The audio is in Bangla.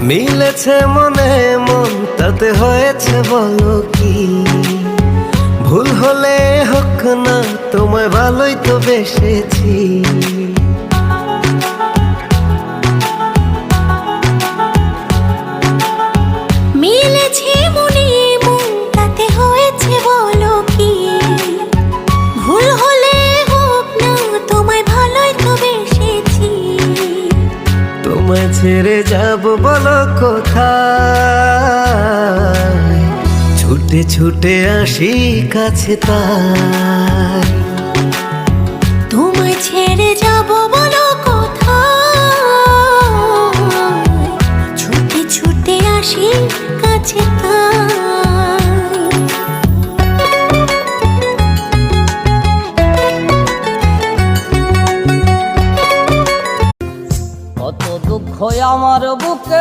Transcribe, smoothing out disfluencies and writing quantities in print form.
মিলেছে মনে মন তাতে হয়েছে বলো কি, ভুল হলে হোক না তোমায় ভালোই তো বেসেছি। মিলেছে মনে মন তাতে হয়েছে বলো কি, ভুল হলে হোক না তোমায় ভালোই তো বেসেছি। তোমায় ছেড়ে যাব বলো কোথায়, ছুটে ছুটে আসি কাছে তাই। তোমায় ছেড়ে যাব বলো কোথায়, ছুটে ছুটে আসি কাছে কত দুঃখ আমার বুকে